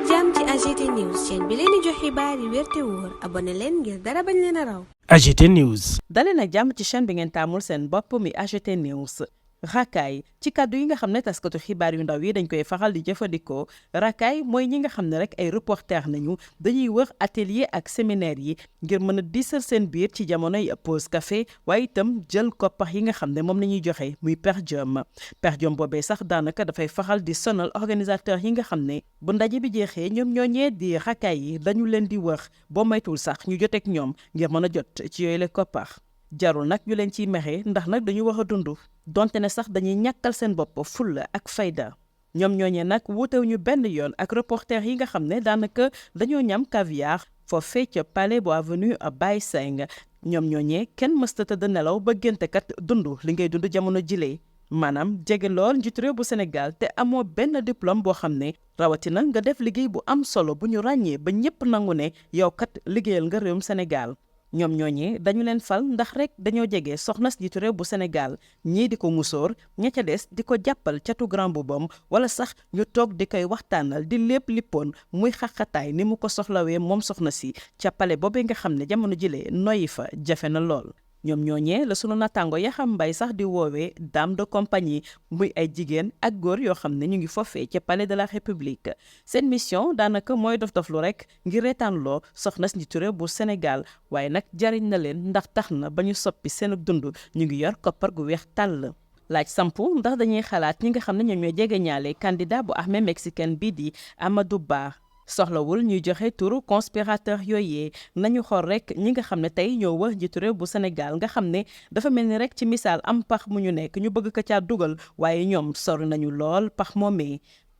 jàmm ci AGT News chaîne bi leen di jox xibaar yi wér te wóor abonné leen ngir dara bañ leen a raw. AGT News. daleen ak jàmm ci chaîne bi ngeen taamul seen bopp mi AGT News. Racaille ci kàddu yi nga xam ne taskatu xibaar yu ndaw yi dañ koy faral di jëfandikoo Racaille mooy ñi nga xam ne rek ay reporter nañu dañuy wër atelier ak séminaire yi ngir mën a diisal seen biir ci jamonoy pause café waaye itam jël koppax yi nga xam ne moom la ñuy joxe muy per diem boobee sax daanaka dafay faral di sonal organisateur yi nga xam ne bu ndaje bi jeexee ñoom ñooñee di Racaille yi dañu leen di wër boo maytul sax ñu joteek ñoom ngir mën a jot ci yooyu la koppax jarul nag ñu leen ciy mexe ndax nag dañu wax a dund donte ne sax dañuy ñàkkal seen bopp fulla ak fayda ñoom ñooñee nag wuutew ñu benn yoon ak reporter yi nga xam ne daanaka dañoo ñam caviar foofee ca palais bu avenue Baye Seng ñoom ñooñee kenn mësta tëdd nelaw ba géntekat dund li ngay dund jamono jilee maanaam jege lool njiitu réew bu Sénégal te amoo benn diplôme boo xam ne rawatina nga def liggéey bu am solo bu ñu ràññee ba ñépp nangu ne yow kat liggéeyal nga réewum Sénégal ñoom ñooñee dañu leen fal ndax rek dañoo jege soxna si njiitu réew bu Sénégal ñii di ko musóor ña ca des di ko jàppal catu grand boubam wala sax ñu toog di koy waxtaanal di lépp lippoon muy xaqataay ni mu ko soxlawee moom soxna si ca pale boobee nga xam ne jamono jilee noyyi fa jafe na lool. ñoom ñooñee la sunu nattaango Yaxam Mbaye sax di woowee dame de compagnie muy ay jigéen ak góor yoo xam ne ñu ngi foofee ca palais de la république seen mission daanaka mooy dof-doflu rek ngir reetaanloo soxna si njiitu réew bu Sénégal waaye nag jariñ na leen ndax tax na ba ñu soppi seen dund ñu ngi yor koppar gu weex tàll. laaj sampu ndax dañuy xalaat ñi nga xam ne ñoom ñooy jege ñaale candidat bu armée mexicaine bii di Amadou Ba. soxlawul ñuy joxe turu conspirateur yooyee nañu xool rek ñi nga xam ne tey ñoo wër njiitu réew bu Sénégal nga xam ne dafa mel ni rek ci misaal am pax mu ñu nekk ñu bëgg ko caa dugal waaye ñoom sori nañu lool pax moomee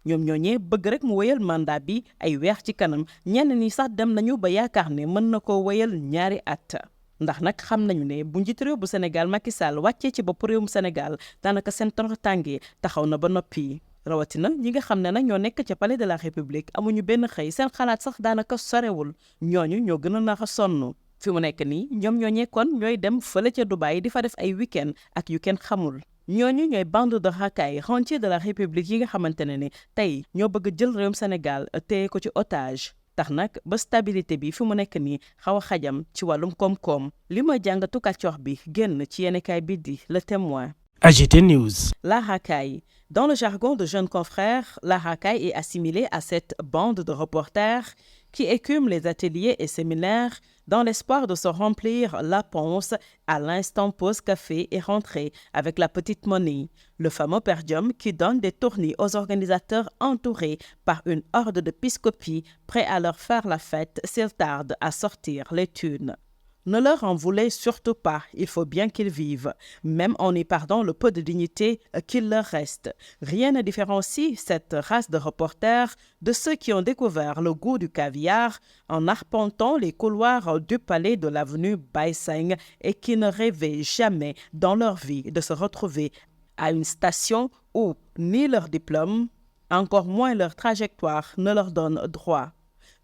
ñoom ñooñee bëgg rek mu wéyal mandat bi ay weer ci kanam ñenn ñi sax dem nañu ba yaakaar ne mën na ko wéyal ñaari at ndax nag xam nañu ne bu njiitu réew bu Sénégal Macky Sall wàccee ci bopp réewum Sénégal daanaka seen tàngee taxaw na ba noppi. rawatina ñi nga xam ne nag ñoo nekk ca palais de la république amuñu benn xëy seen xalaat sax daanaka sorewul ñooñu ñoo gën a nax a sonn fi mu nekk nii ñoom ñooñee kon ñooy dem fële ca Dubaï di fa def ay week-end ak yu kenn xamul ñooñu ñooy bande de racailles rentiers de la république yi nga xamante ne tey ñoo bëgg jël réewum Sénégal téye ko ci otage tax nag ba stabilité bi fi mu nekk nii xaw a xajam ci wàllum koom-koom li ma jàngatu kàccox bi génn ci yéenekaay bi di Le Témoin. AGT News. La racaille. Dans le jargon de jeunes confrères, la racaille est assimilée à cette bande de reporters qui écument les ateliers et séminaires dans l'espoir de se remplir la panse à l'instant pause café et rentrer avec la petite monnaie. Le fameux per diem qui donne des tournées aux organisateurs entourés par une horde de piscopies prêts à leur faire la fête s'ils tardent à sortir les thunes. Ne leur en voulez surtout pas, il faut bien qu'ils vivent, même en y perdant le peu de dignité qu'il leur reste. Rien ne différencie cette race de reporters de ceux qui ont découvert le goût du caviar en arpentant les couloirs du palais de l'avenue Baye Seng et qui ne rêvaient jamais dans leur vie de se retrouver à une station où ni leur diplôme, encore moins leur trajectoire ne leur donne droit.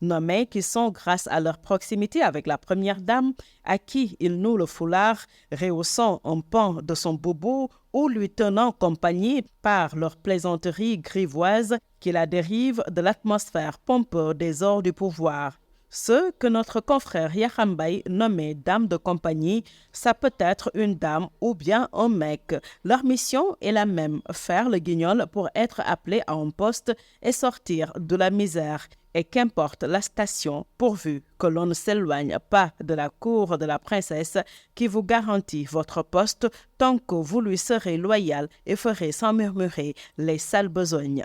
Nommés qui sont, grâce à leur proximité avec la première dame, à qui ils nouent le foulard, rehaussant un pan de son boubou ou lui tenant compagnie par leurs plaisanteries grivoises qui la dérivent de l'atmosphère pompeuse des ors du pouvoir. Ce que notre confrère Yaxam Mbaye nommait dame de compagnie, ça peut être une dame ou bien un mec. Leur mission est la même, faire le guignol pour être appelé à un poste et sortir de la misère. Et qu'importe la station, pourvu que l'on ne s'éloigne pas de la cour de la princesse qui vous garantit votre poste tant que vous lui serez loyal et ferez sans murmurer les sales besognes.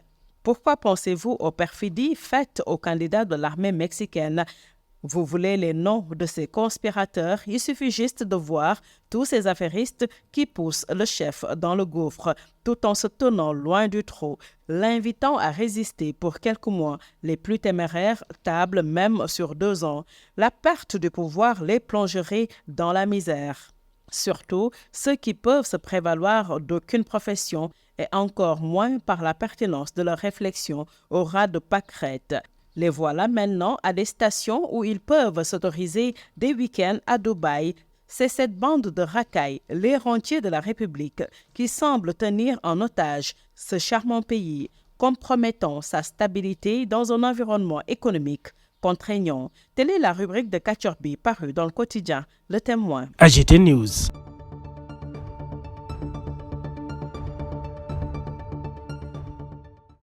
Pourquoi pensez-vous aux perfidies faites aux candidats de l'armée mexicaine? Vous voulez les noms de ces conspirateurs? Il suffit juste de voir tous ces affairistes qui poussent le chef dans le gouffre tout en se tenant loin du trou, l'invitant à résister pour quelques mois. Les plus téméraires tablent même sur 2 ans. La perte du pouvoir les plongerait dans la misère. Surtout ceux qui peuvent se prévaloir d'aucune profession et encore moins par la pertinence de leurs réflexions au ras de pâquerettes. Les voilà maintenant à des stations où ils peuvent s'autoriser des week-ends à Dubaï. C'est cette bande de racailles, les rentiers de la République, qui semble tenir en otage ce charmant pays. compromettant sa stabilité dans un environnement économique contraignant. Telle est la rubrique de Kachorbi parue dans le quotidien Le Témoin. AGT News.